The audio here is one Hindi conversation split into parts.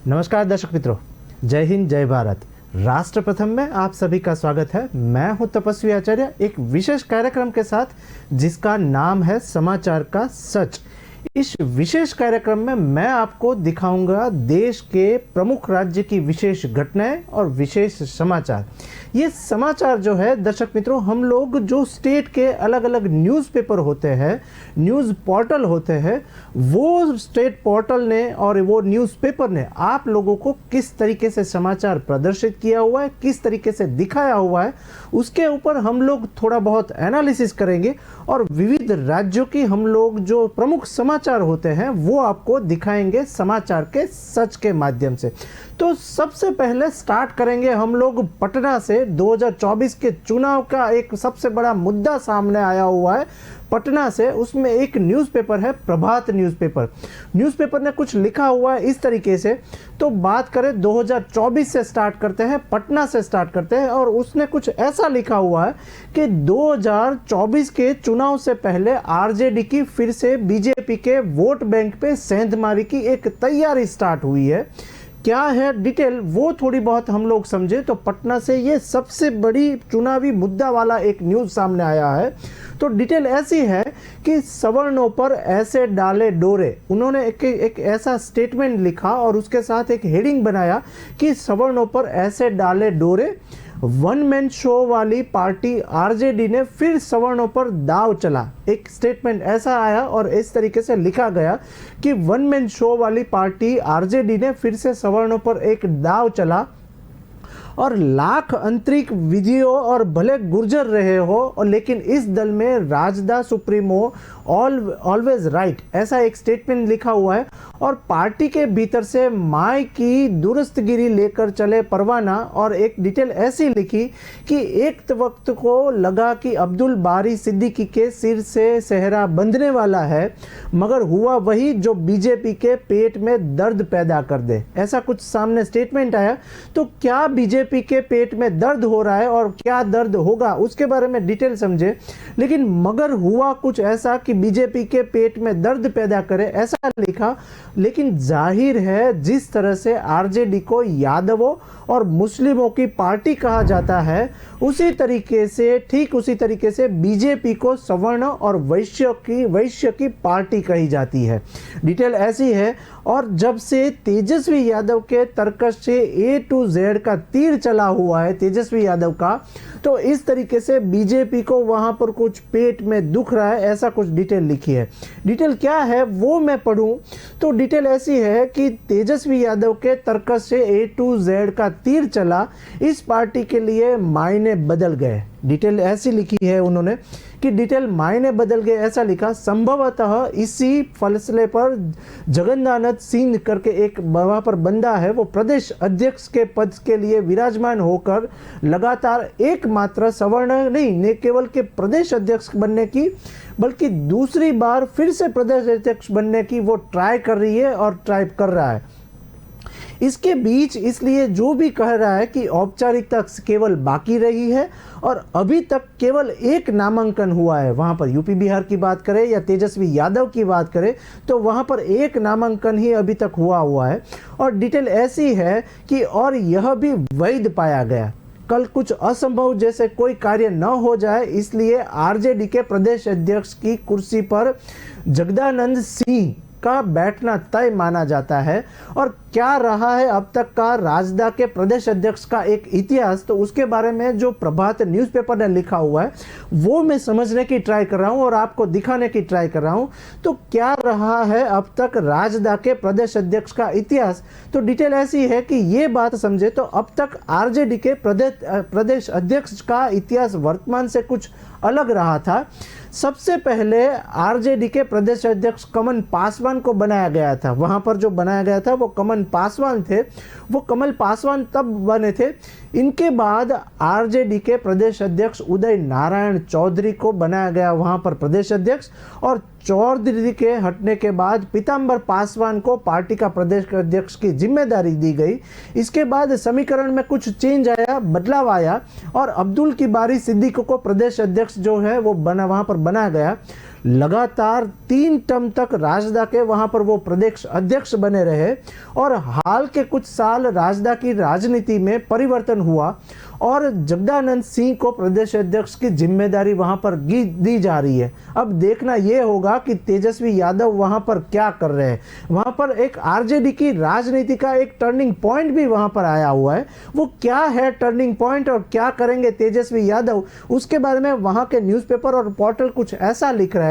नमस्कार दर्शक मित्रों, जय हिंद जय भारत। राष्ट्र प्रथम में आप सभी का स्वागत है। मैं हूं तपस्वी आचार्य, एक विशेष कार्यक्रम के साथ जिसका नाम है समाचार का सच। इस विशेष कार्यक्रम में मैं आपको दिखाऊंगा देश के प्रमुख राज्य की विशेष घटनाएं और विशेष समाचार। ये समाचार जो है दर्शक मित्रों, हम लोग जो स्टेट के अलग अलग न्यूज़पेपर होते हैं, न्यूज़ पोर्टल होते हैं, वो स्टेट पोर्टल ने और वो न्यूज़पेपर ने आप लोगों को किस तरीके से समाचार प्रदर्शित किया हुआ है, किस तरीके से दिखाया हुआ है, उसके ऊपर हम लोग थोड़ा बहुत एनालिसिस करेंगे और विविध राज्यों की हम लोग जो प्रमुख समाचार होते हैं वो आपको दिखाएंगे समाचार के सच के माध्यम से। तो सबसे पहले स्टार्ट करेंगे हम लोग पटना से। 2024 के चुनाव का एक सबसे बड़ा मुद्दा सामने आया हुआ है पटना से। उसमें एक न्यूज़पेपर है प्रभात न्यूज़पेपर ने कुछ लिखा हुआ है इस तरीके से। तो बात करें 2024 से स्टार्ट करते हैं, पटना से स्टार्ट करते हैं, और उसने कुछ ऐसा लिखा हुआ है कि 2024 के चुनाव से पहले आरजेडी की फिर से बीजेपी के वोट बैंक पे सेंधमारी की एक तैयारी स्टार्ट हुई है। क्या है डिटेल वो थोड़ी बहुत हम लोग समझे तो पटना से ये सबसे बड़ी चुनावी मुद्दा वाला एक न्यूज़ सामने आया है। तो डिटेल ऐसी है कि सवर्णों पर ऐसे डाले डोरे। उन्होंने एक ऐसा स्टेटमेंट लिखा और उसके साथ एक हेडिंग बनाया कि सवर्णों पर ऐसे डाले डोरे। वन मैन शो वाली पार्टी आरजेडी ने फिर सवर्णों पर दाव चला। एक स्टेटमेंट ऐसा आया और इस तरीके से लिखा गया कि वन मैन शो वाली पार्टी आरजेडी ने फिर से सवर्णों पर एक दाव चला और लाख आंतरिक विधियों और भले गुर्जर रहे हो और लेकिन इस दल में राजदा सुप्रीमो ऑलवेज राइट, ऐसा एक स्टेटमेंट लिखा हुआ है। और पार्टी के भीतर से माय की दुरुस्तगिरी लेकर चले परवाना। और एक डिटेल ऐसी लिखी कि एक वक्त को लगा कि अब्दुल बारी सिद्दीकी के सिर से सेहरा बंधने वाला है, मगर हुआ वही जो बीजेपी के पेट में दर्द पैदा कर दे। ऐसा कुछ सामने स्टेटमेंट आया। तो क्या बीजेपी के पेट में दर्द हो रहा है और क्या दर्द होगा उसके बारे में डिटेल समझे। लेकिन मगर हुआ कुछ ऐसा कि बीजेपी के पेट में दर्द पैदा करे, ऐसा लिखा। लेकिन जाहिर है जिस तरह से आरजेडी को यादवों और मुस्लिमों की पार्टी कहा जाता है, ठीक उसी तरीके से बीजेपी को सवर्ण और वैश्य की पार्टी कही जाती है। डिटेल ऐसी है। और जब से तेजस्वी यादव के तर्कश से ए टू जेड का तीर चला हुआ है तेजस्वी यादव का, तो इस तरीके से बीजेपी को वहां पर कुछ पेट में दुख रहा है, ऐसा कुछ डिटेल लिखी है। डिटेल क्या है वो मैं पढ़ूं तो डिटेल ऐसी है कि तेजस्वी यादव के तर्कश से ए टू जेड का तीर चला, इस पार्टी के लिए मायने बदल गए। डिटेल ऐसी लिखी है उन्होंने कि डिटेल मायने बदल गए, ऐसा लिखा। संभवतः इसी फैसले पर जगन्नाथ सिंह करके एक वहाँ पर बंदा है, वो प्रदेश अध्यक्ष के पद के लिए विराजमान होकर लगातार एकमात्र सवर्ण नहीं केवल के प्रदेश अध्यक्ष बनने की, बल्कि दूसरी बार फिर से प्रदेश अध्यक्ष बनने की वो ट्राई कर रही है और ट्राई कर रहा है। इसके बीच इसलिए जो भी कह रहा है कि औपचारिकता केवल बाकी रही है और अभी तक केवल एक नामांकन हुआ है। वहाँ पर यूपी बिहार की बात करें या तेजस्वी यादव की बात करें तो वहाँ पर एक नामांकन ही अभी तक हुआ है। और डिटेल ऐसी है कि और यह भी वैध पाया गया। कल कुछ असंभव जैसे कोई कार्य न हो जाए, इसलिए आरजेडी के प्रदेश अध्यक्ष की कुर्सी पर जगदानंद सिंह का बैठना तय माना जाता है। और क्या रहा है अब तक का राजदा के प्रदेश अध्यक्ष का एक इतिहास, तो उसके बारे में जो प्रभात न्यूज़पेपर ने लिखा हुआ है वो मैं समझने की ट्राई कर रहा हूँ और आपको दिखाने की ट्राई कर रहा हूँ। तो क्या रहा है अब तक राजदा के प्रदेश अध्यक्ष का इतिहास, तो डिटेल ऐसी है कि ये बात समझे तो अब तक आरजेडी के प्रदेश अध्यक्ष का इतिहास वर्तमान से कुछ अलग रहा था। सबसे पहले आरजेडी के प्रदेश अध्यक्ष कमल पासवान को बनाया गया था। वहाँ पर जो बनाया गया था वो कमल पासवान थे। वो कमल पासवान तब बने थे। इनके बाद आरजेडी के प्रदेश अध्यक्ष उदय नारायण चौधरी को बनाया गया वहाँ पर प्रदेश अध्यक्ष। और चौधरी के हटने के बाद पीताम्बर पासवान को पार्टी का प्रदेश अध्यक्ष की जिम्मेदारी दी गई। इसके बाद समीकरण में कुछ चेंज आया, बदलाव आया और अब्दुल की बारी सिद्दीकी को प्रदेश अध्यक्ष जो है वो वहाँ पर बनाया गया। लगातार 3 टर्म तक राजदा के वहां पर वो प्रदेश अध्यक्ष बने रहे और हाल के कुछ साल राजदा की राजनीति में परिवर्तन हुआ और जगदानंद सिंह को प्रदेश अध्यक्ष की जिम्मेदारी वहां पर दी जा रही है। अब देखना यह होगा कि तेजस्वी यादव वहां पर क्या कर रहे हैं। वहां पर एक आरजेडी की राजनीति का एक टर्निंग पॉइंट भी वहां पर आया हुआ है। वो क्या है टर्निंग पॉइंट और क्या करेंगे तेजस्वी यादव, उसके बारे में वहां के न्यूज़पेपर और पोर्टल कुछ ऐसा लिख रहे हैं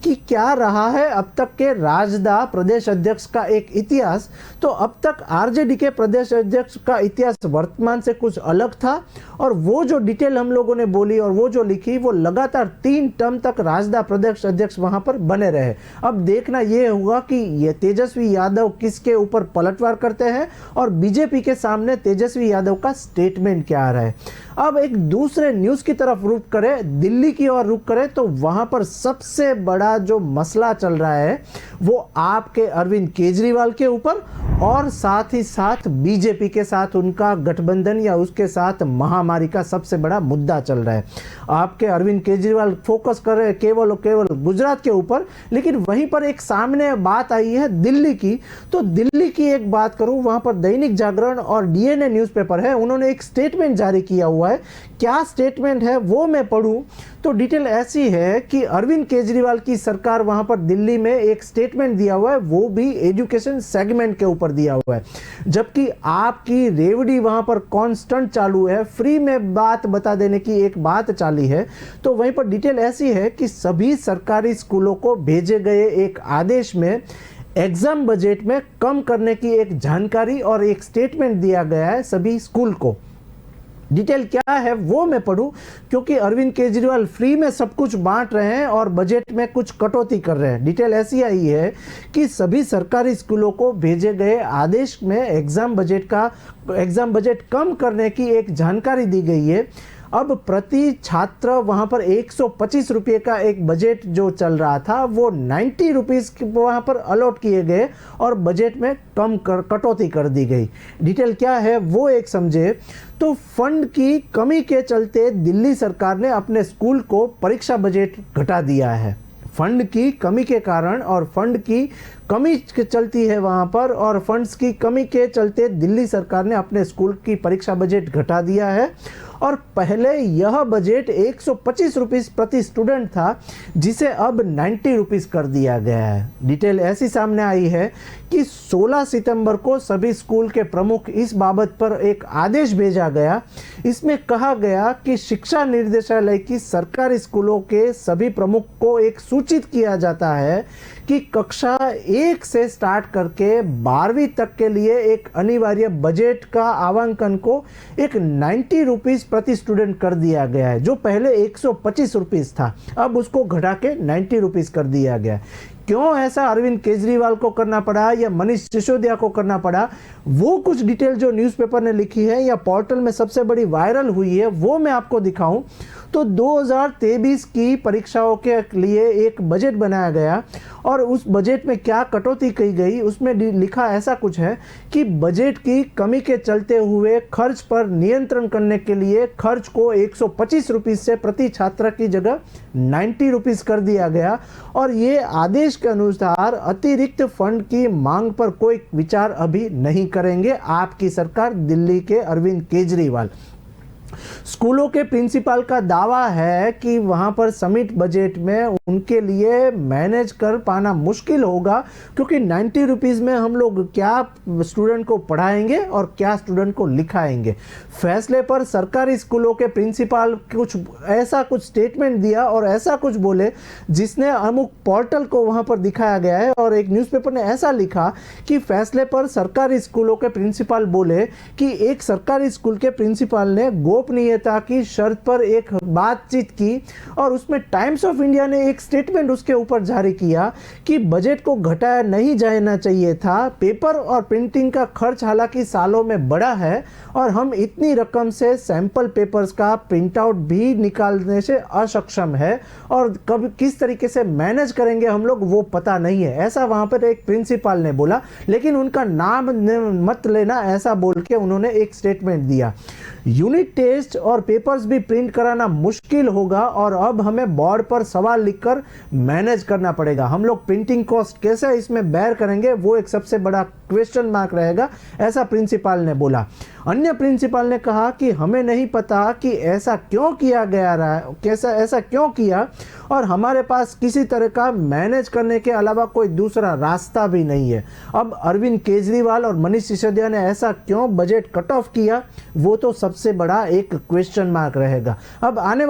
कि क्या रहा है अब तक के राजदा प्रदेश अध्यक्ष का एक इतिहास। तो अब तक आरजेडी के प्रदेश अध्यक्ष का इतिहास वर्तमान से कुछ अलग था और वो जो डिटेल हम लोगों ने बोली और वो जो लिखी, वो लगातार 3 टर्म तक राजदा प्रदेश अध्यक्ष वहां पर बने रहे। अब देखना यह होगा कि ये तेजस्वी यादव किसके ऊपर पलटवार करते हैं और बीजेपी के सामने तेजस्वी यादव का स्टेटमेंट क्या आ रहा है। अब एक दूसरे न्यूज की तरफ रुख करें, दिल्ली की ओर रुख करें, तो वहां पर सबसे बड़ा जो मसला चल रहा है वो आपके अरविंद केजरीवाल के ऊपर और साथ ही साथ बीजेपी के साथ उनका गठबंधन या उसके साथ महामारी का सबसे बड़ा मुद्दा चल रहा है। आपके अरविंद केजरीवाल फोकस कर रहे हैं केवल और केवल गुजरात के ऊपर, लेकिन वहीं पर एक सामने बात आई है दिल्ली की। तो दिल्ली की एक बात करूं, वहां पर दैनिक जागरण और डीएनए न्यूज़पेपर है, उन्होंने एक स्टेटमेंट जारी किया हुआ है। क्या स्टेटमेंट है वो मैं पढ़ूं तो डिटेल ऐसी है कि अरविंद केजरीवाल की सरकार वहां पर दिल्ली में एक स्टेटमेंट दिया हुआ है, वो भी एजुकेशन सेगमेंट के ऊपर दिया हुआ है। जबकि आपकी रेवड़ी वहां पर कांस्टेंट चालू है, फ्री में बात बता देने की एक बात चाली है। तो वहीं पर डिटेल ऐसी है कि सभी सरकारी स्कूलों को भेजे गए एक आदेश में एग्जाम बजट में कम करने की एक जानकारी और एक स्टेटमेंट दिया गया है सभी स्कूल को। डिटेल क्या है वो मैं पढ़ूं, क्योंकि अरविंद केजरीवाल फ्री में सब कुछ बांट रहे हैं और बजट में कुछ कटौती कर रहे हैं। डिटेल ऐसी आई है कि सभी सरकारी स्कूलों को भेजे गए आदेश में एग्जाम बजट कम करने की एक जानकारी दी गई है। अब प्रति छात्र वहां पर 125 रुपये का एक बजट जो चल रहा था वो 90 रुपीज़ वहां पर अलॉट किए गए और बजट में कटौती कर दी गई। डिटेल क्या है वो एक समझे तो फंड की कमी के चलते दिल्ली सरकार ने अपने स्कूल को परीक्षा बजट घटा दिया है। फंड की कमी के कारण और फंड की कमी चलती है वहाँ पर, और फंड्स की कमी के चलते दिल्ली सरकार ने अपने स्कूल की परीक्षा बजट घटा दिया है। और पहले यह बजट 125 रुपीज़ प्रति स्टूडेंट था, जिसे अब 90 रुपीज़ कर दिया गया है। डिटेल ऐसी सामने आई है कि 16 सितंबर को सभी स्कूल के प्रमुख इस बाबत पर एक आदेश भेजा गया। इसमें कहा गया कि शिक्षा निर्देशालय की सरकारी स्कूलों के सभी प्रमुख को एक सूचित किया जाता है कि कक्षा 1 से स्टार्ट करके 12वीं तक के लिए एक अनिवार्य बजट का आवंकन को एक 90 रुपीज़ प्रति स्टूडेंट कर दिया गया है। जो पहले 125 रुपीज़ था, अब उसको घटा के 90 रुपीज़ कर दिया गया है। क्यों ऐसा अरविंद केजरीवाल को करना पड़ा या मनीष सिसोदिया को करना पड़ा, वो कुछ डिटेल जो न्यूज़पेपर ने लिखी है या पोर्टल में सबसे बड़ी वायरल हुई है वो मैं आपको दिखाऊं तो 2023 की परीक्षाओं के लिए एक बजट बनाया गया और उस बजट में क्या कटौती की गई, उसमें लिखा ऐसा कुछ है कि बजट की कमी के चलते हुए खर्च पर नियंत्रण करने के लिए खर्च को 125 रुपीज़ से प्रति छात्र की जगह 90 रुपीज़ कर दिया गया। और ये आदेश के अनुसार अतिरिक्त फंड की मांग पर कोई विचार अभी नहीं करेंगे आपकी सरकार, दिल्ली के अरविंद केजरीवाल। स्कूलों के प्रिंसिपल का दावा है कि वहां पर समिट बजट में उनके लिए मैनेज कर पाना मुश्किल होगा, क्योंकि 90 रुपीज़ में हम लोग क्या स्टूडेंट को पढ़ाएंगे और क्या स्टूडेंट को लिखाएंगे। फैसले पर सरकारी स्कूलों के प्रिंसिपल कुछ स्टेटमेंट दिया और ऐसा कुछ बोले जिसने अमुक पोर्टल को वहां पर दिखाया गया है। और एक न्यूज़पेपर ने ऐसा लिखा कि फैसले पर सरकारी स्कूलों के प्रिंसिपल बोले कि एक सरकारी स्कूल के प्रिंसिपल ने गोपनीयता की शर्त पर एक बातचीत की और उसमें टाइम्स ऑफ इंडिया ने एक स्टेटमेंट उसके ऊपर जारी किया कि बजट को घटाया नहीं जाना चाहिए था। पेपर और प्रिंटिंग का खर्च हालांकि सालों में बढ़ा है और हम इतनी रकम से सैंपल पेपर्स का प्रिंट आउट भी निकालने से अक्षम है और कब किस तरीके से मैनेज करेंगे हम लोग वो पता नहीं है, ऐसा वहां पर एक प्रिंसिपल ने बोला। लेकिन उनका नाम मत लेना ऐसा बोल के उन्होंने एक स्टेटमेंट दिया। यूनिट टेस्ट और पेपर्स भी प्रिंट कराना मुश्किल होगा और अब हमें बोर्ड पर सवाल लिखकर मैनेज करना पड़ेगा। हम लोग प्रिंटिंग कॉस्ट कैसे इसमें बेयर करेंगे, वो एक सबसे बड़ा क्वेश्चन मार्क रहेगा, ऐसा प्रिंसिपल ने बोला। अन्य प्रिंसिपल ने कहा कि हमें नहीं पता कि ऐसा क्यों किया गया रहा, कैसा ऐसा क्यों किया, और हमारे पास किसी तरह का मैनेज करने के अलावा कोई दूसरा रास्ता भी नहीं है। अब अरविंद केजरीवाल और मनीष सिसोदिया ने ऐसा क्यों बजट कट ऑफ किया, वो तो सबसे बड़ा एक क्वेश्चन मार्क रहेगा। अब आने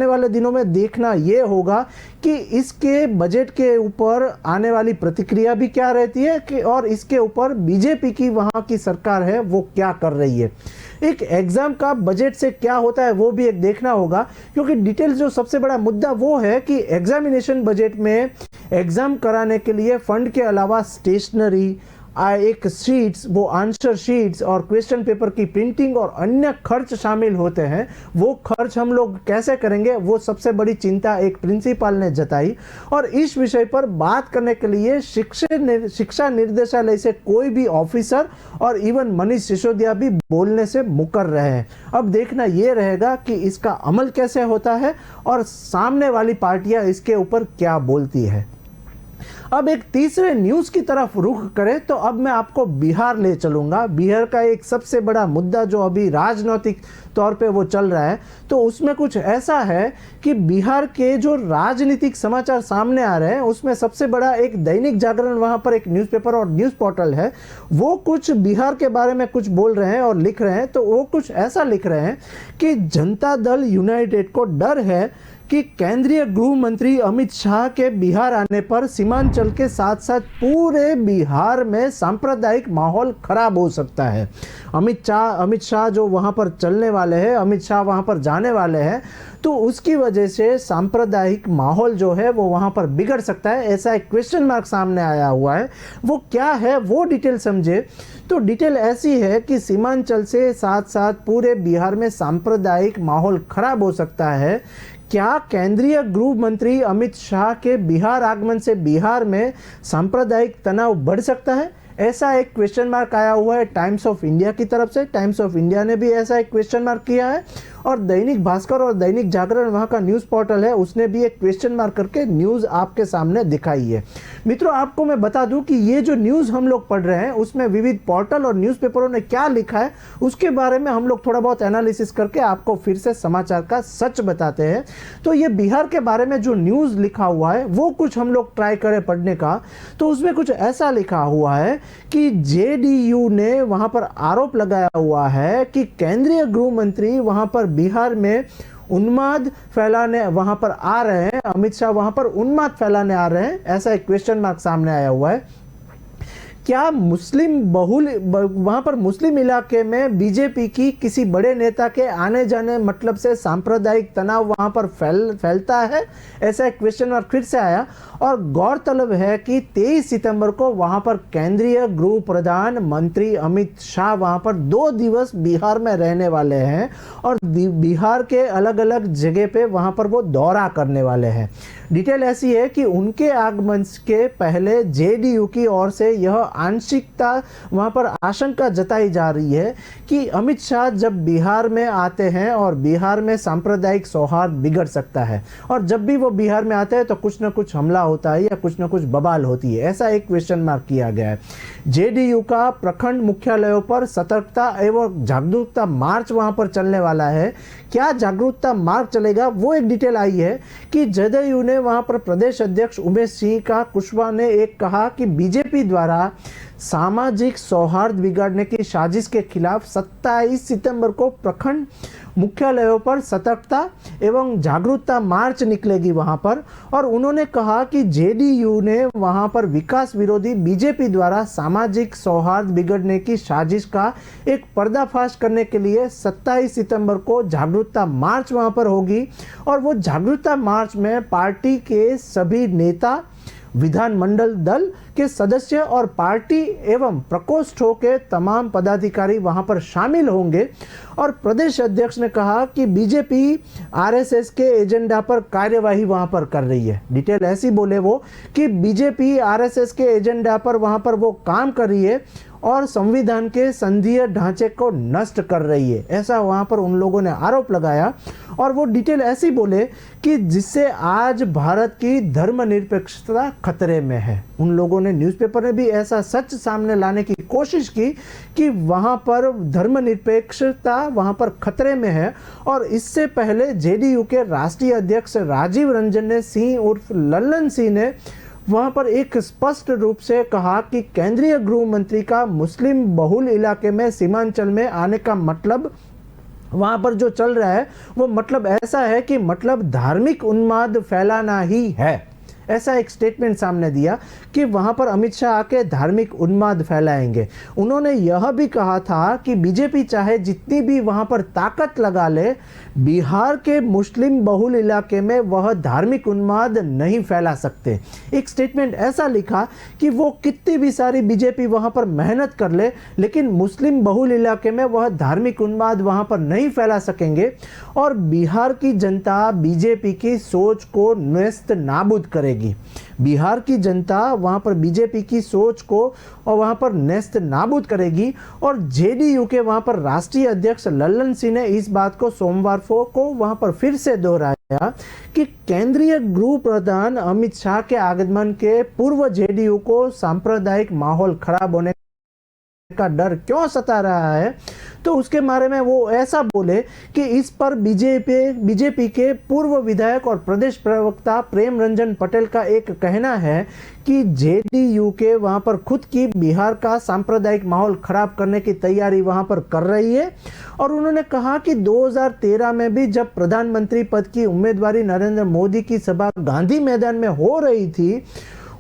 वाले दिनों में देखना ये होगा कि इसके बजट के ऊपर आने वाली प्रतिक्रिया भी क्या रहती है कि और इसके ऊपर बीजेपी की वहाँ की सरकार है वो क्या कर रही है। एक एग्जाम का बजट से क्या होता है वो भी एक देखना होगा, क्योंकि डिटेल्स जो सबसे बड़ा मुद्दा वो है कि एग्जामिनेशन बजट में एग्जाम कराने के लिए फंड के अलावा स्टेशनरी, एक शीट्स, वो आंसर शीट्स और क्वेश्चन पेपर की प्रिंटिंग और अन्य खर्च शामिल होते हैं। वो खर्च हम लोग कैसे करेंगे, वो सबसे बड़ी चिंता एक प्रिंसिपल ने जताई। और इस विषय पर बात करने के लिए शिक्षा निर्देशालय से कोई भी ऑफिसर और इवन मनीष सिसोदिया भी बोलने से मुकर रहे हैं। अब देखना ये रहेगा कि इसका अमल कैसे होता है और सामने वाली पार्टियां इसके ऊपर क्या बोलती है। अब एक तीसरे न्यूज की तरफ रुख करें तो अब मैं आपको बिहार ले चलूंगा। बिहार का एक सबसे बड़ा मुद्दा जो अभी राजनीतिक तौर पे वो चल रहा है, तो उसमें कुछ ऐसा है कि बिहार के जो राजनीतिक समाचार सामने आ रहे हैं उसमें सबसे बड़ा एक दैनिक जागरण, वहां पर एक न्यूज़पेपर और न्यूज़ पोर्टल है, वो कुछ बिहार के बारे में कुछ बोल रहे हैं और लिख रहे हैं। तो वो कुछ ऐसा लिख रहे हैं कि जनता दल यूनाइटेड को डर है कि केंद्रीय गृह मंत्री अमित शाह के बिहार आने पर सीमांचल के साथ साथ पूरे बिहार में सांप्रदायिक माहौल खराब हो सकता है। अमित शाह जो वहां पर चलने वाले हैं, अमित शाह वहां पर जाने वाले हैं, तो उसकी वजह से सांप्रदायिक माहौल जो है वो वहां पर बिगड़ सकता है, ऐसा एक क्वेश्चन मार्क सामने आया हुआ है। वो क्या है वो डिटेल समझे तो डिटेल ऐसी है कि सीमांचल से साथ साथ पूरे बिहार में सांप्रदायिक माहौल खराब हो सकता है। क्या केंद्रीय गृह मंत्री अमित शाह के बिहार आगमन से बिहार में सांप्रदायिक तनाव बढ़ सकता है, ऐसा एक क्वेश्चन मार्क आया हुआ है टाइम्स ऑफ इंडिया की तरफ से। टाइम्स ऑफ इंडिया ने भी ऐसा एक क्वेश्चन मार्क किया है और दैनिक भास्कर और दैनिक जागरण वहाँ का न्यूज़ पोर्टल है, उसने भी एक क्वेश्चन मार्क करके न्यूज़ आपके सामने दिखाई है। मित्रों, आपको मैं बता दूं कि ये जो न्यूज़ हम लोग पढ़ रहे हैं उसमें विविध पोर्टल और न्यूज़पेपरों ने क्या लिखा है उसके बारे में हम लोग थोड़ा बहुत एनालिसिस करके आपको फिर से समाचार का सच बताते हैं। तो ये बिहार के बारे में जो न्यूज़ लिखा हुआ है वो कुछ हम लोग ट्राई करें पढ़ने का। तो उसमें कुछ ऐसा लिखा हुआ है कि जेडीयू ने वहाँ पर आरोप लगाया हुआ है कि केंद्रीय गृह मंत्री वहाँ पर बिहार में उन्माद फैलाने वहां पर आ रहे हैं, अमित शाह वहां पर उन्माद फैलाने आ रहे हैं, ऐसा एक क्वेश्चन मार्क सामने आया हुआ है। क्या मुस्लिम बहुल वहां पर मुस्लिम इलाके में बीजेपी की किसी बड़े नेता के आने जाने मतलब से सांप्रदायिक तनाव वहां पर फैलता है, ऐसा एक क्वेश्चन मार्क फिर से आया। और गौरतलब है कि 23 सितंबर को वहां पर केंद्रीय गृह प्रधान मंत्री अमित शाह वहां पर 2 दिवस बिहार में रहने वाले हैं और बिहार के अलग अलग जगह पे वहां पर वो दौरा करने वाले हैं। डिटेल ऐसी है कि उनके आगमन के पहले जेडीयू की ओर से यह आंशिकता वहां पर आशंका जताई जा रही है कि अमित शाह जब बिहार में आते हैं और बिहार में सांप्रदायिक सौहार्द बिगड़ सकता है और जब भी वो बिहार में आते हैं तो कुछ ना कुछ हमला होता है या कुछ ना कुछ बवाल होती है, ऐसा एक क्वेश्चन मार्क किया गया है। जेडीयू का प्रखंड मुख्यालयों पर सतर्कता एवं जागरूकता मार्च वहां पर चलने वाला है। क्या जागरूकता मार्च चलेगा वो एक डिटेल आई है कि जदयू ने वहां पर प्रदेश अध्यक्ष उमेश सिंह का कुशवाहा ने एक कहा कि बीजेपी द्वारा सामाजिक सौहार्द बिगाड़ने की साजिश के खिलाफ 27 सितंबर को प्रखंड मुख्यालयों पर सतर्कता एवं जागरूकता मार्च निकलेगी वहां पर। और उन्होंने कहा कि जेडीयू ने वहां पर विकास विरोधी बीजेपी द्वारा सामाजिक सौहार्द बिगड़ने की साजिश का एक पर्दाफाश करने के लिए 27 सितंबर को जागरूकता मार्च वहां पर होगी और वो जागरूकता मार्च में पार्टी के सभी नेता, विधानमंडल दल, के सदस्य और पार्टी एवं प्रकोष्ठों के तमाम पदाधिकारी वहां पर शामिल होंगे। और प्रदेश अध्यक्ष ने कहा कि बीजेपी आरएसएस के एजेंडा पर कार्यवाही वहां पर कर रही है। डिटेल ऐसी बोले वो कि बीजेपी आरएसएस के एजेंडा पर वहां पर वो काम कर रही है और संविधान के संघीय ढांचे को नष्ट कर रही है, ऐसा वहां पर उन लोगों ने आरोप लगाया। और वो डिटेल ऐसी बोले कि जिससे आज भारत की धर्मनिरपेक्षता खतरे में है। उन लोगों ने न्यूज़पेपर में भी ऐसा सच सामने लाने की कोशिश की कि वहां पर धर्मनिरपेक्षता वहां पर खतरे में है। और इससे पहले जेडीयू के राष्ट्रीय अध्यक्ष राजीव रंजन सिंह उर्फ लल्लन सिंह ने वहां पर एक स्पष्ट रूप से कहा कि केंद्रीय गृह मंत्री का मुस्लिम बहुल इलाके में सीमांचल में आने का मतलब वहां पर जो चल रहा है वो मतलब ऐसा है कि मतलब धार्मिक उन्माद फैलाना ही है। ऐसा एक स्टेटमेंट सामने दिया कि वहां पर अमित शाह आके धार्मिक उन्माद फैलाएंगे। उन्होंने यह भी कहा था कि बीजेपी चाहे जितनी भी वहां पर ताकत लगा ले, बिहार के मुस्लिम बहुल इलाके में वह धार्मिक उन्माद नहीं फैला सकते। एक स्टेटमेंट ऐसा लिखा कि वो कितनी भी सारी बीजेपी वहां पर मेहनत कर ले, लेकिन मुस्लिम बहुल इलाके में वह धार्मिक उन्माद वहां पर नहीं फैला सकेंगे। और बिहार की जनता बीजेपी की सोच को नेस्त नाबूद करेगी। बिहार की जनता वहां पर बीजेपी की सोच को और वहां पर नेस्त नाबूद करेगी। और जेडीयू के वहां पर राष्ट्रीय अध्यक्ष लल्लन सिंह ने इस बात को सोमवार को वहां पर फिर से दोहराया कि केंद्रीय गृह प्रधान अमित शाह के आगमन के पूर्व जेडीयू को सांप्रदायिक माहौल खराब होने का डर क्यों सता रहा है। तो उसके बारे में वो ऐसा बोले कि इस पर बीजेपी के पूर्व विधायक और प्रदेश प्रवक्ता प्रेम रंजन पटेल का एक कहना है कि जेडीयू के वहां पर खुद की बिहार का सांप्रदायिक माहौल खराब करने की तैयारी वहां पर कर रही है। और उन्होंने कहा कि 2013 में भी जब प्रधानमंत्री पद की उम्मीदवारी नरेंद्र मोदी की सभा गांधी मैदान में हो रही थी,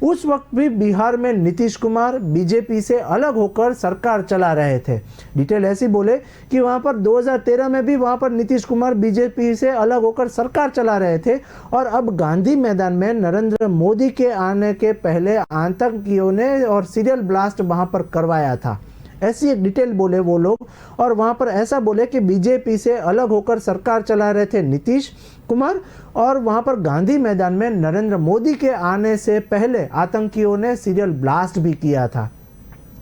उस वक्त भी बिहार में नीतीश कुमार बीजेपी से अलग होकर सरकार चला रहे थे। डिटेल ऐसी बोले कि वहां पर 2013 में भी वहां पर नीतीश कुमार बीजेपी से अलग होकर सरकार चला रहे थे। और अब गांधी मैदान में नरेंद्र मोदी के आने के पहले आतंकियों ने और सीरियल ब्लास्ट वहां पर करवाया था। ऐसी एक डिटेल बोले वो लोग। और वहां पर ऐसा बोले कि बीजेपी से अलग होकर सरकार चला रहे थे नीतीश कुमार, और वहां पर गांधी मैदान में नरेंद्र मोदी के आने से पहले आतंकियों ने सीरियल ब्लास्ट भी किया था।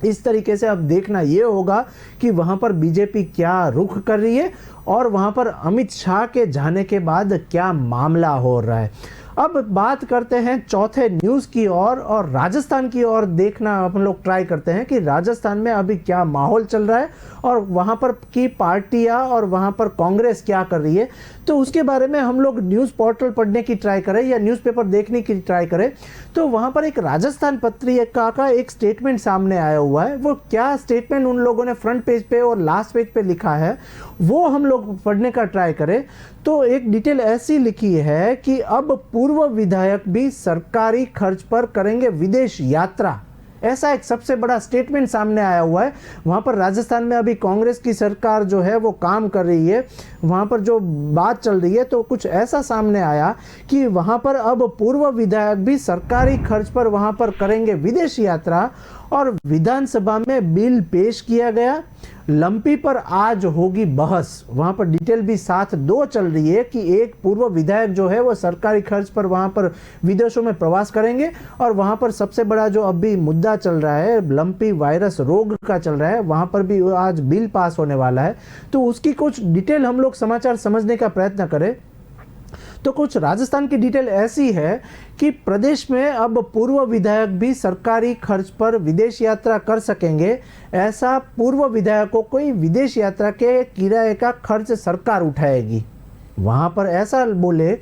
इस तरीके से अब देखना ये होगा कि वहां पर बीजेपी क्या रुख कर रही है और वहां पर अमित शाह के जाने के बाद क्या मामला हो रहा है। अब बात करते हैं चौथे न्यूज़ की ओर और राजस्थान की ओर देखना हम लोग ट्राई करते हैं कि राजस्थान में अभी क्या माहौल चल रहा है और वहाँ पर की पार्टियाँ और वहाँ पर कांग्रेस क्या कर रही है। तो उसके बारे में हम लोग न्यूज़ पोर्टल पढ़ने की ट्राई करें या न्यूज़पेपर देखने की ट्राई करें तो वहाँ पर एक राजस्थान पत्रिका का एक स्टेटमेंट सामने आया हुआ है। वो क्या स्टेटमेंट उन लोगों ने फ्रंट पेज पे और लास्ट पेज पे लिखा है वो हम लोग पढ़ने का ट्राई करें। तो एक डिटेल ऐसी लिखी है कि अब पूर्व विधायक भी सरकारी खर्च पर करेंगे विदेश यात्रा। ऐसा एक सबसे बड़ा स्टेटमेंट सामने आया हुआ है। वहाँ पर राजस्थान में अभी कांग्रेस की सरकार जो है वो काम कर रही है, वहाँ पर जो बात चल रही है तो कुछ ऐसा सामने आया कि वहाँ पर अब पूर्व विधायक भी सरकारी खर्च पर वहाँ पर करेंगे विदेश यात्रा। और विधानसभा में बिल पेश किया गया। लंपी पर आज होगी बहस। वहां पर डिटेल भी साथ दो चल रही है कि एक पूर्व विधायक जो है वो सरकारी खर्च पर वहां पर विदेशों में प्रवास करेंगे और वहां पर सबसे बड़ा जो अभी मुद्दा चल रहा है लंपी वायरस रोग का चल रहा है, वहां पर भी आज बिल पास होने वाला है। तो उसकी कुछ डिटेल हम लोग समाचार समझने का प्रयत्न करें तो कुछ राजस्थान की डिटेल ऐसी है कि प्रदेश में अब पूर्व विधायक भी सरकारी खर्च पर विदेश यात्रा कर सकेंगे। ऐसा पूर्व विधायकों को विदेश यात्रा के किराए का खर्च सरकार उठाएगी। वहां पर ऐसा बोले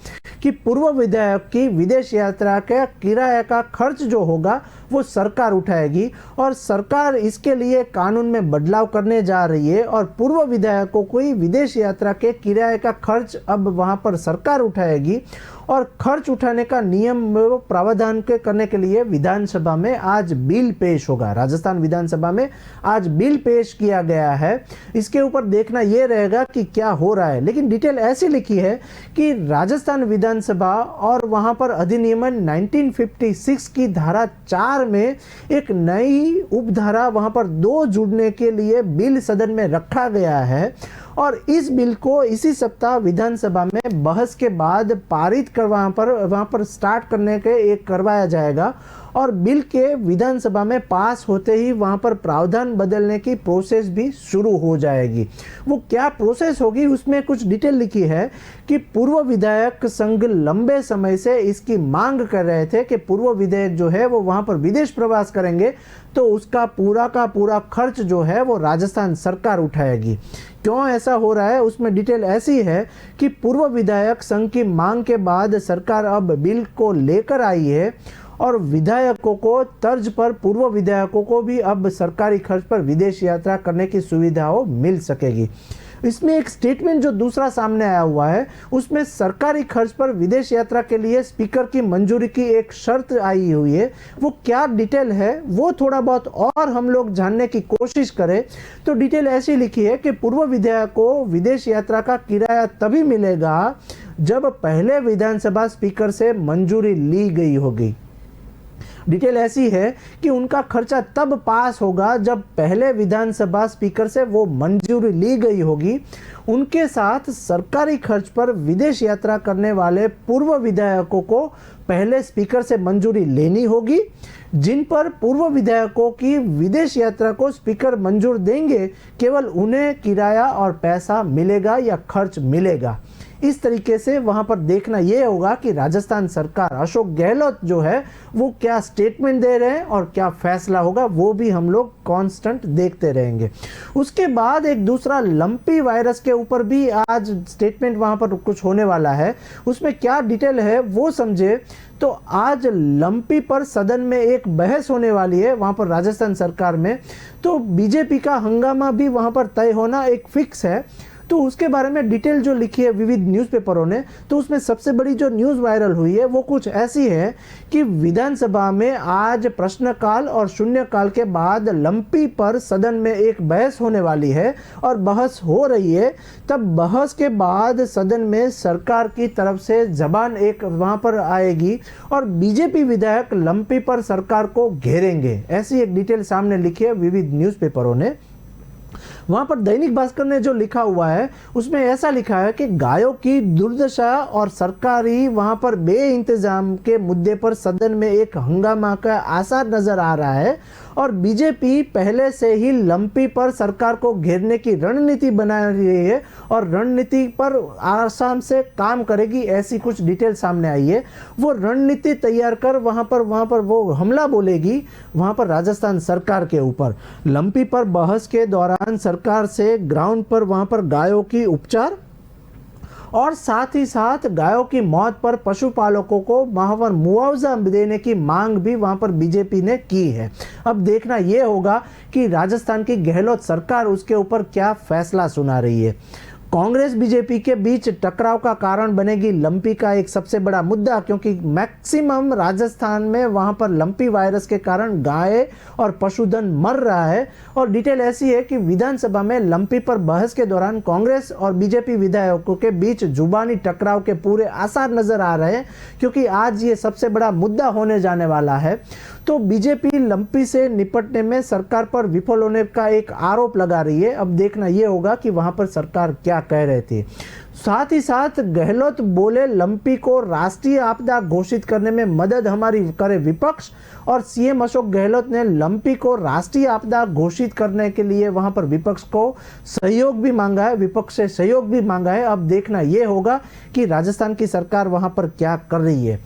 कि पूर्व विधायक की विदेश यात्रा का किराए का खर्च जो होगा वो सरकार उठाएगी और सरकार इसके लिए कानून में बदलाव करने जा रही है और पूर्व विधायकों को विदेश यात्रा के किराए का खर्च अब वहां पर सरकार उठाएगी। और खर्च उठाने का नियम प्रावधान के करने के लिए विधानसभा में आज बिल पेश होगा। राजस्थान विधानसभा में आज बिल पेश किया गया है। इसके ऊपर देखना यह रहेगा कि क्या हो रहा है। लेकिन डिटेल ऐसी लिखी है कि राजस्थान विधानसभा और वहां पर अधिनियमन 1956 की धारा 4 बिहार में एक नई उपधारा वहां पर 2 जुड़ने के लिए बिल सदन में रखा गया है और इस बिल को इसी सप्ताह विधानसभा में बहस के बाद पारित कर वहां पर स्टार्ट करने के एक करवाया जाएगा और बिल के विधानसभा में पास होते ही वहां पर प्रावधान बदलने की प्रोसेस भी शुरू हो जाएगी। वो क्या प्रोसेस होगी उसमें कुछ डिटेल लिखी है कि पूर्व विधायक संघ लंबे समय से इसकी मांग कर रहे थे कि पूर्व विधायक जो है वो वहां पर विदेश प्रवास करेंगे तो उसका पूरा का पूरा खर्च जो है वो राजस्थान सरकार उठाएगी। क्यों ऐसा हो रहा है उसमें डिटेल ऐसी है कि पूर्व विधायक संघ की मांग के बाद सरकार अब बिल को लेकर आई है और विधायकों को तर्ज पर पूर्व विधायकों को भी अब सरकारी खर्च पर विदेश यात्रा करने की सुविधाओं मिल सकेगी। इसमें एक स्टेटमेंट जो दूसरा सामने आया हुआ है उसमें सरकारी खर्च पर विदेश यात्रा के लिए स्पीकर की मंजूरी की एक शर्त आई हुई है। वो क्या डिटेल है वो थोड़ा बहुत और हम लोग जानने की कोशिश करें तो डिटेल ऐसी लिखी है कि पूर्व विधायक को विदेश यात्रा का किराया तभी मिलेगा जब पहले विधानसभा स्पीकर से मंजूरी ली गई होगी। डिटेल ऐसी है कि उनका खर्चा तब पास होगा जब पहले विधानसभा स्पीकर से वो मंजूरी ली गई होगी। उनके साथ सरकारी खर्च पर विदेश यात्रा करने वाले पूर्व विधायकों को पहले स्पीकर से मंजूरी लेनी होगी। जिन पर पूर्व विधायकों की विदेश यात्रा को स्पीकर मंजूर देंगे केवल उन्हें किराया और पैसा मिलेगा या खर्च मिलेगा। इस तरीके से वहां पर देखना यह होगा कि राजस्थान सरकार अशोक गहलोत जो है वो क्या स्टेटमेंट दे रहे हैं और क्या फैसला होगा वो भी हम लोग कांस्टेंट देखते रहेंगे। उसके बाद एक दूसरा लंपी वायरस के ऊपर भी आज स्टेटमेंट वहां पर कुछ होने वाला है। उसमें क्या डिटेल है वो समझे तो आज लंपी पर सदन में एक बहस होने वाली है वहां पर राजस्थान सरकार में। तो बीजेपी का हंगामा भी वहां पर तय होना एक फिक्स है। तो उसके बारे में डिटेल जो लिखी है विविध न्यूज़पेपरों ने तो उसमें सबसे बड़ी जो न्यूज़ वायरल हुई है वो कुछ ऐसी है कि विधानसभा में आज प्रश्नकाल और शून्यकाल के बाद लंपी पर सदन में एक बहस होने वाली है और बहस हो रही है। तब बहस के बाद सदन में सरकार की तरफ से जबान एक वहां पर आएगी और बीजेपी विधायक लंपी पर सरकार को घेरेंगे। ऐसी एक डिटेल सामने लिखी है विविध न्यूज़पेपरों ने। वहां पर दैनिक भास्कर ने जो लिखा हुआ है उसमें ऐसा लिखा है कि गायों की दुर्दशा और सरकारी वहां पर बेइंतजाम के मुद्दे पर सदन में एक हंगामा का आसार नजर आ रहा है और बीजेपी पहले से ही लंपी पर सरकार को घेरने की रणनीति बना रही है और रणनीति पर आसाम से काम करेगी। ऐसी कुछ डिटेल सामने आई है। वो रणनीति तैयार कर वहां पर वो हमला बोलेगी वहां पर राजस्थान सरकार के ऊपर। लंपी पर बहस के दौरान सरकार से ग्राउंड पर वहां पर गायों की उपचार और साथ ही साथ गायों की मौत पर पशुपालकों को वहां पर मुआवजा देने की मांग भी वहां पर बीजेपी ने की है। अब देखना यह होगा कि राजस्थान की गहलोत सरकार उसके ऊपर क्या फैसला सुना रही है। कांग्रेस बीजेपी के बीच टकराव का कारण बनेगी लंपी का एक सबसे बड़ा मुद्दा, क्योंकि मैक्सिमम राजस्थान में वहां पर लंपी वायरस के कारण गाय और पशुधन मर रहा है। और डिटेल ऐसी है कि विधानसभा में लंपी पर बहस के दौरान कांग्रेस और बीजेपी विधायकों के बीच जुबानी टकराव के पूरे आसार नजर आ रहे हैं, क्योंकि आज ये सबसे बड़ा मुद्दा होने जाने वाला है। तो बीजेपी लंपी से निपटने में सरकार पर विफल होने का एक आरोप लगा रही है। अब देखना यह होगा कि वहां पर सरकार क्या कह रही थी। साथ ही साथ गहलोत बोले लंपी को राष्ट्रीय आपदा घोषित करने में मदद हमारी करे विपक्ष, और सीएम अशोक गहलोत ने लंपी को राष्ट्रीय आपदा घोषित करने के लिए वहां पर विपक्ष को सहयोग भी मांगा है, विपक्ष से सहयोग भी मांगा है। अब देखना यह होगा कि राजस्थान की सरकार वहां पर क्या कर रही है।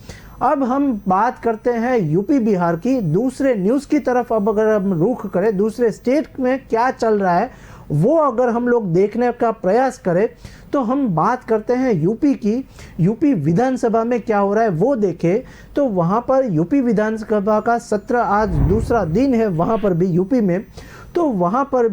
अब हम बात करते हैं यूपी बिहार की दूसरे न्यूज़ की तरफ। अब अगर हम रुख करें दूसरे स्टेट में क्या चल रहा है वो अगर हम लोग देखने का प्रयास करें तो हम बात करते हैं यूपी की। यूपी विधानसभा में क्या हो रहा है वो देखें तो वहाँ पर यूपी विधानसभा का सत्र आज दूसरा दिन है वहाँ पर भी यूपी में। तो वहाँ पर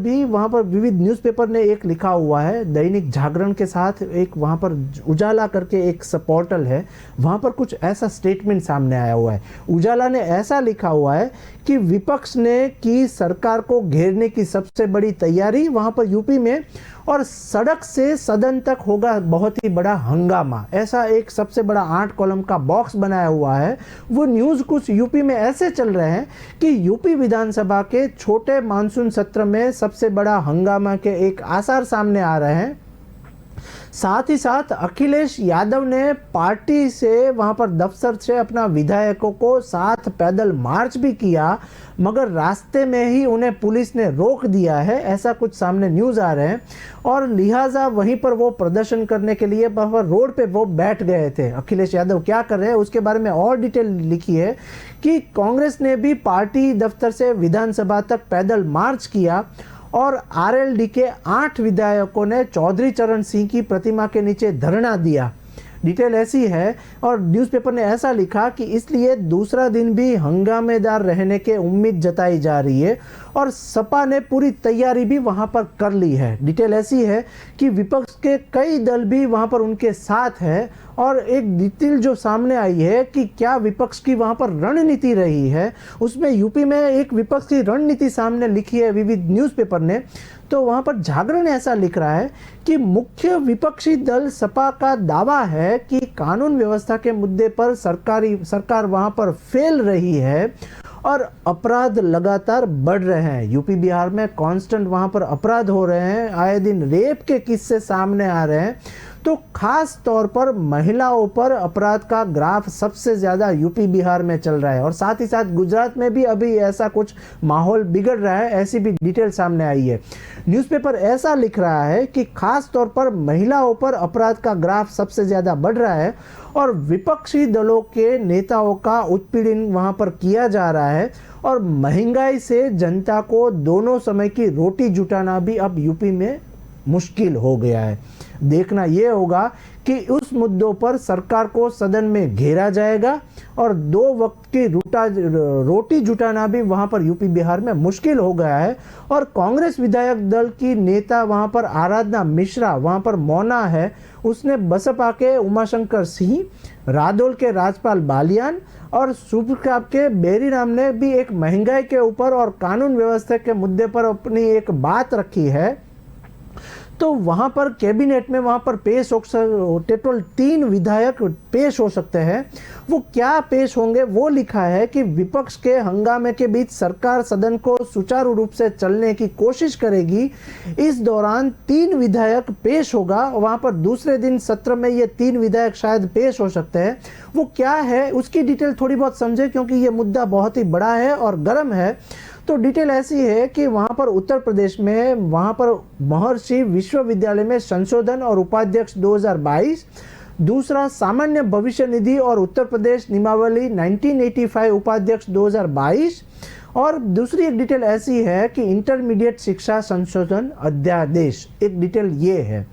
विविध न्यूज़पेपर ने एक लिखा हुआ है, दैनिक जागरण के साथ एक वहाँ पर उजाला करके एक पोर्टल है, वहाँ पर कुछ ऐसा स्टेटमेंट सामने आया हुआ है। उजाला ने ऐसा लिखा हुआ है कि विपक्ष ने की सरकार को घेरने की सबसे बड़ी तैयारी वहाँ पर यूपी में, और सड़क से सदन तक होगा बहुत ही बड़ा हंगामा। ऐसा एक सबसे बड़ा 8 कॉलम का बॉक्स बनाया हुआ है। वो न्यूज़ कुछ यूपी में ऐसे चल रहे हैं कि यूपी विधानसभा के छोटे मानसून सत्र में सबसे बड़ा हंगामा के एक आसार सामने आ रहे हैं। साथ ही साथ अखिलेश यादव ने पार्टी से वहां पर दफ्तर से अपना विधायकों को साथ पैदल मार्च भी किया, मगर रास्ते में ही उन्हें पुलिस ने रोक दिया है, ऐसा कुछ सामने न्यूज़ आ रहे हैं। और लिहाजा वहीं पर वो प्रदर्शन करने के लिए वहाँ पर रोड पे वो बैठ गए थे। अखिलेश यादव क्या कर रहे हैं उसके बारे में और डिटेल लिखी है कि कांग्रेस ने भी पार्टी दफ्तर से विधानसभा तक पैदल मार्च किया और आरएलडी के 8 विधायकों ने चौधरी चरण सिंह की प्रतिमा के नीचे धरना दिया। डिटेल ऐसी है और न्यूज़पेपर ने ऐसा लिखा कि इसलिए दूसरा दिन भी हंगामेदार रहने के उम्मीद जताई जा रही है और सपा ने पूरी तैयारी भी वहां पर कर ली है। डिटेल ऐसी है कि विपक्ष के कई दल भी वहां पर उनके साथ है और एक डिटेल जो सामने आई है कि क्या विपक्ष की वहां पर रणनीति रही है, उसमें यूपी में एक विपक्ष की रणनीति सामने लिखी है विविध न्यूज़पेपर ने। तो वहां पर जागरण ऐसा लिख रहा है कि मुख्य विपक्षी दल सपा का दावा है कि कानून व्यवस्था के मुद्दे पर सरकार वहां पर फेल रही है और अपराध लगातार बढ़ रहे हैं। यूपी बिहार में कांस्टेंट वहां पर अपराध हो रहे हैं, आए दिन रेप के किस्से सामने आ रहे हैं। तो खास तौर पर महिलाओं पर अपराध का ग्राफ सबसे ज़्यादा यूपी बिहार में चल रहा है और साथ ही साथ गुजरात में भी अभी ऐसा कुछ माहौल बिगड़ रहा है, ऐसी भी डिटेल सामने आई है। न्यूज़पेपर ऐसा लिख रहा है कि खास तौर पर महिलाओं पर अपराध का ग्राफ सबसे ज़्यादा बढ़ रहा है और विपक्षी दलों के नेताओं का उत्पीड़न वहां पर किया जा रहा है और महंगाई से जनता को दोनों समय की रोटी जुटाना भी अब यूपी में मुश्किल हो गया है। देखना ये होगा कि उस मुद्दों पर सरकार को सदन में घेरा जाएगा और 2 वक्त की रोटी जुटाना भी वहां पर यूपी बिहार में मुश्किल हो गया है। और कांग्रेस विधायक दल की नेता वहां पर आराधना मिश्रा वहां पर मौना है। उसने बसपा के उमाशंकर सिंह, रादौल के राजपाल बालियान और सुब्रता के बेरीराम ने भी एक महंगाई के ऊपर और कानून व्यवस्था के मुद्दे पर अपनी एक बात रखी है। तो वहां पर कैबिनेट में वहां पर पेश हो टोटल 3 विधायक पेश हो सकते हैं। वो क्या पेश होंगे वो लिखा है कि विपक्ष के हंगामे के बीच सरकार सदन को सुचारू रूप से चलने की कोशिश करेगी। इस दौरान 3 विधायक पेश होगा। वहां पर दूसरे दिन सत्र में ये 3 विधायक शायद पेश हो सकते हैं। वो क्या है उसकी डिटेल थोड़ी बहुत समझे क्योंकि ये मुद्दा बहुत ही बड़ा है और गर्म है। तो डिटेल ऐसी है कि वहां पर उत्तर प्रदेश में वहां पर महर्षि विश्वविद्यालय में संशोधन और उपाध्यक्ष 2022, दूसरा सामान्य भविष्य निधि और उत्तर प्रदेश नियमावली 1985 उपाध्यक्ष 2022 और दूसरी एक डिटेल ऐसी है कि इंटरमीडिएट शिक्षा संशोधन अध्यादेश। एक डिटेल ये है।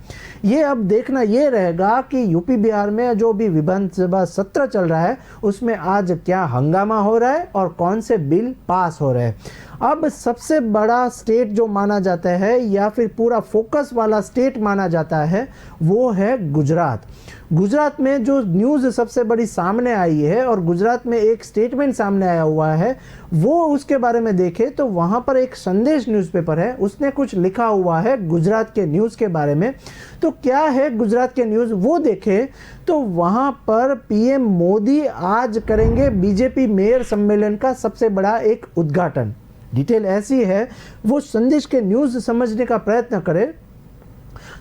ये अब देखना ये रहेगा कि यूपी बिहार में जो भी विधानसभा सत्र चल रहा है उसमें आज क्या हंगामा हो रहा है और कौन से बिल पास हो रहे हैं। अब सबसे बड़ा स्टेट जो माना जाता है या फिर पूरा फोकस वाला स्टेट माना जाता है वो है गुजरात। गुजरात में जो न्यूज़ सबसे बड़ी सामने आई है और गुजरात में एक स्टेटमेंट सामने आया हुआ है वो उसके बारे में देखें तो वहाँ पर एक संदेश न्यूज़पेपर है, उसने कुछ लिखा हुआ है गुजरात के न्यूज़ के बारे में। तो क्या है गुजरात के न्यूज़ वो देखें तो वहाँ पर पीएम मोदी आज करेंगे बीजेपी मेयर सम्मेलन का सबसे बड़ा एक उद्घाटन। डिटेल ऐसी है, वो संदेश के न्यूज़ समझने का प्रयत्न करें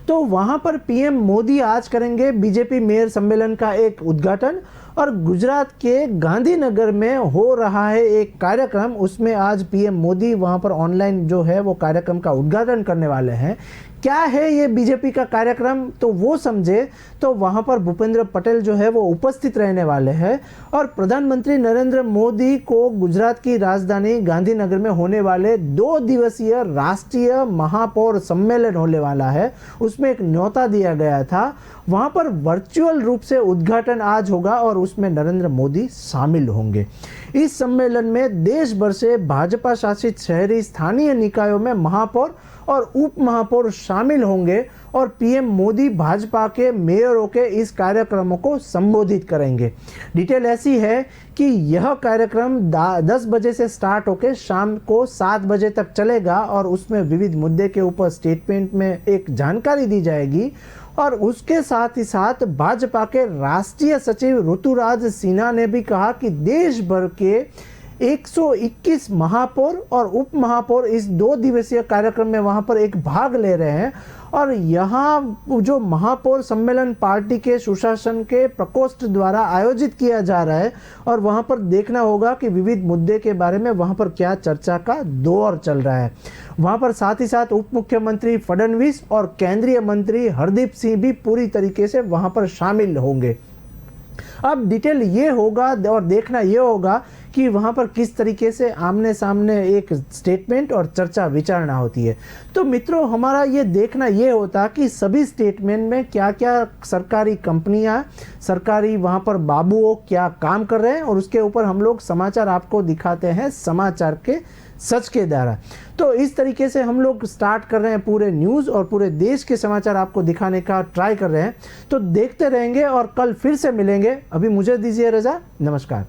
तो वहां पर पीएम मोदी आज करेंगे बीजेपी मेयर सम्मेलन का एक उद्घाटन और गुजरात के गांधीनगर में हो रहा है एक कार्यक्रम, उसमें आज पीएम मोदी वहां पर ऑनलाइन जो है वो कार्यक्रम का उद्घाटन करने वाले हैं। क्या है ये बीजेपी का कार्यक्रम तो वो समझे तो वहां पर भूपेंद्र पटेल जो है वो उपस्थित रहने वाले हैं और प्रधानमंत्री नरेंद्र मोदी को गुजरात की राजधानी गांधीनगर में होने वाले 2 दिवसीय राष्ट्रीय महापौर सम्मेलन होने वाला है, उसमें एक न्योता दिया गया था। वहां पर वर्चुअल रूप से उद्घाटन आज होगा और उसमें नरेंद्र मोदी शामिल होंगे। इस सम्मेलन में देश भर से भाजपा शासित शहरी स्थानीय निकायों में महापौर और उप महापौर शामिल होंगे और पीएम मोदी भाजपा के मेयरों के इस कार्यक्रमों को संबोधित करेंगे। डिटेल ऐसी है कि यह कार्यक्रम 10 बजे से स्टार्ट होकर शाम को 7 बजे तक चलेगा और उसमें विविध मुद्दे के ऊपर स्टेटमेंट में एक जानकारी दी जाएगी। और उसके साथ ही साथ भाजपा के राष्ट्रीय सचिव ऋतुराज सिन्हा ने भी कहा कि देश भर के 121 महापौर और उप महापौर इस 2 दिवसीय कार्यक्रम में वहां पर एक भाग ले रहे हैं। और यहाँ जो महापौर सम्मेलन पार्टी के सुशासन के प्रकोष्ठ द्वारा आयोजित किया जा रहा है और वहां पर देखना होगा कि विविध मुद्दे के बारे में वहां पर क्या चर्चा का दौर चल रहा है। वहां पर साथ ही साथ उप मुख्यमंत्री फडणवीस और केंद्रीय मंत्री हरदीप सिंह भी पूरी तरीके से वहां पर शामिल होंगे। अब डिटेल ये होगा और देखना ये होगा कि वहाँ पर किस तरीके से आमने सामने एक स्टेटमेंट और चर्चा विचारणा होती है। तो मित्रों, हमारा ये देखना ये होता कि सभी स्टेटमेंट में क्या क्या सरकारी कंपनियां, सरकारी वहाँ पर बाबुओं क्या काम कर रहे हैं और उसके ऊपर हम लोग समाचार आपको दिखाते हैं समाचार के सच के द्वारा। तो इस तरीके से हम लोग स्टार्ट कर रहे हैं पूरे न्यूज़ और पूरे देश के समाचार आपको दिखाने का ट्राई कर रहे हैं। तो देखते रहेंगे और कल फिर से मिलेंगे। अभी मुझे दीजिए रजा, नमस्कार।